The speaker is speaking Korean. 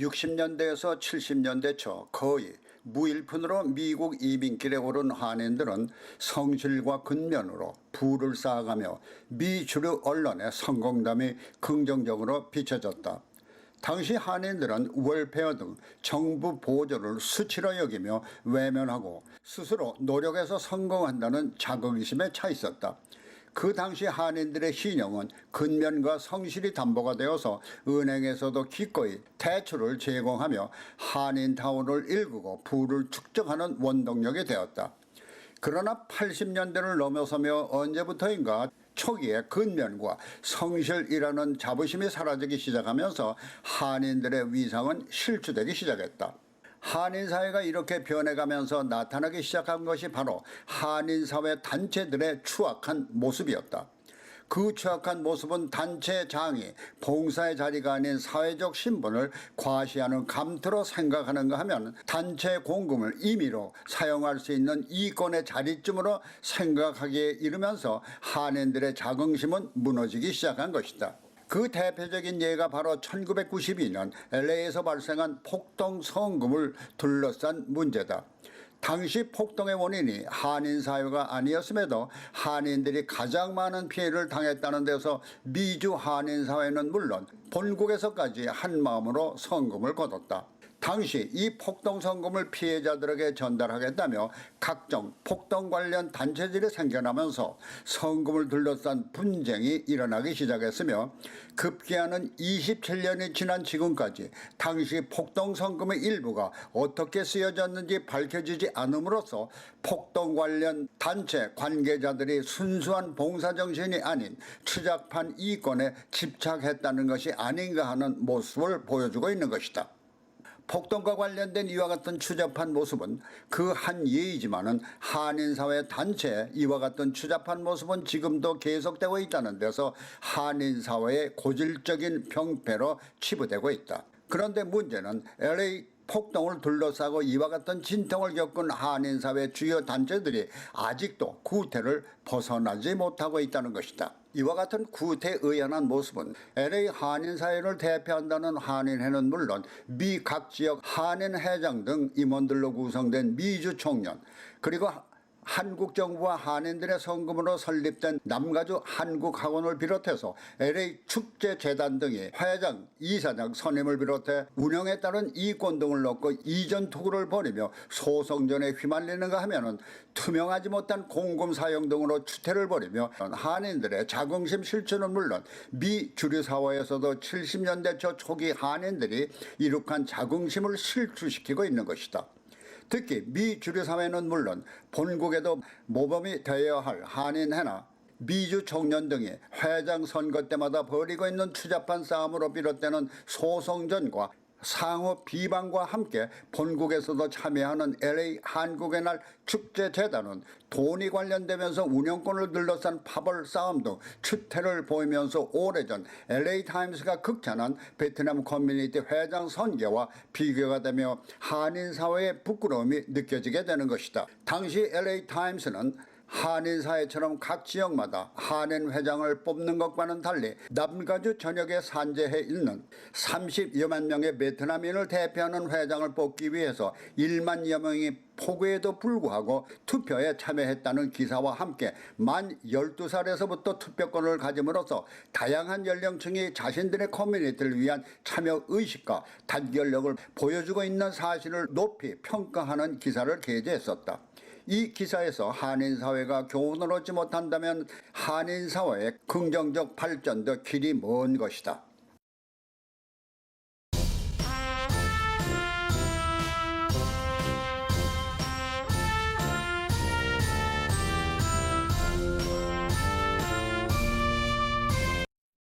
60년대에서 70년대 초 거의 무일푼으로 미국 이민길에 오른 한인들은 성실과 근면으로 부를 쌓아가며 미 주류 언론의 성공담이 긍정적으로 비춰졌다. 당시 한인들은 웰페어 등 정부 보조를 수치로 여기며 외면하고 스스로 노력해서 성공한다는 자긍심에 차 있었다. 그 당시 한인들의 신용은 근면과 성실이 담보가 되어서 은행에서도 기꺼이 대출을 제공하며 한인타운을 일구고 부를 축적하는 원동력이 되었다. 그러나 80년대를 넘어서며 언제부터인가 초기에 근면과 성실이라는 자부심이 사라지기 시작하면서 한인들의 위상은 실추되기 시작했다. 한인 사회가 이렇게 변해가면서 나타나기 시작한 것이 바로 한인 사회 단체들의 추악한 모습이었다. 그 추악한 모습은 단체장이 봉사의 자리가 아닌 사회적 신분을 과시하는 감투로 생각하는가 하면 단체 공금을 임의로 사용할 수 있는 이권의 자리쯤으로 생각하기에 이르면서 한인들의 자긍심은 무너지기 시작한 것이다. 그 대표적인 예가 바로 1992년 LA에서 발생한 폭동 성금을 둘러싼 문제다. 당시 폭동의 원인이 한인 사회가 아니었음에도 한인들이 가장 많은 피해를 당했다는 데서 미주 한인 사회는 물론 본국에서까지 한마음으로 성금을 거뒀다. 당시 이 폭동 성금을 피해자들에게 전달하겠다며 각종 폭동 관련 단체들이 생겨나면서 성금을 둘러싼 분쟁이 일어나기 시작했으며 급기야는 27년이 지난 지금까지 당시 폭동 성금의 일부가 어떻게 쓰여졌는지 밝혀지지 않음으로써 폭동 관련 단체 관계자들이 순수한 봉사정신이 아닌 추잡한 이권에 집착했다는 것이 아닌가 하는 모습을 보여주고 있는 것이다. 폭동과 관련된 이와 같은 추잡한 모습은 그 한 예이지만은 한인사회 단체의 이와 같은 추잡한 모습은 지금도 계속되고 있다는 데서 한인사회의 고질적인 병폐로 치부되고 있다. 그런데 문제는 LA 폭동을 둘러싸고 이와 같은 진통을 겪은 한인사회 주요 단체들이 아직도 구태를 벗어나지 못하고 있다는 것이다. 이와 같은 구태의연한 모습은 LA 한인사회를 대표한다는 한인회는 물론 미 각 지역 한인회장 등 임원들로 구성된 미주 총련 그리고 한국 정부와 한인들의 성금으로 설립된 남가주 한국학원을 비롯해서 LA 축제재단 등이 회장, 이사장 선임을 비롯해 운영에 따른 이권 등을 넣고 이전 투구를 벌이며 소송전에 휘말리는가 하면은 투명하지 못한 공금 사용 등으로 추태를 벌이며 한인들의 자긍심 실추는 물론 미 주류사회에서도 70년대 초 초기 한인들이 이룩한 자긍심을 실추시키고 있는 것이다. 특히 미 주류사회는 물론 본국에도 모범이 되어야 할 한인회나 미주 청년 등이 회장 선거 때마다 벌이고 있는 추잡한 싸움으로 비롯되는 소송전과 상호 비방과 함께 본국에서도 참여하는 LA 한국의 날 축제재단은 돈이 관련되면서 운영권을 둘러싼 파벌 싸움 등 추태를 보이면서 오래전 LA 타임스가 극찬한 베트남 커뮤니티 회장 선계와 비교가 되며 한인 사회의 부끄러움이 느껴지게 되는 것이다. 당시 LA 타임스는 한인 사회처럼 각 지역마다 한인 회장을 뽑는 것과는 달리 남가주 전역에 산재해 있는 30여만 명의 베트남인을 대표하는 회장을 뽑기 위해서 1만여 명이 포고에도 불구하고 투표에 참여했다는 기사와 함께 만 12살에서부터 투표권을 가짐으로써 다양한 연령층이 자신들의 커뮤니티를 위한 참여의식과 단결력을 보여주고 있는 사실을 높이 평가하는 기사를 게재했었다. 이 기사에서 한인사회가 교훈을 얻지 못한다면 한인사회의 긍정적 발전도 길이 먼 것이다.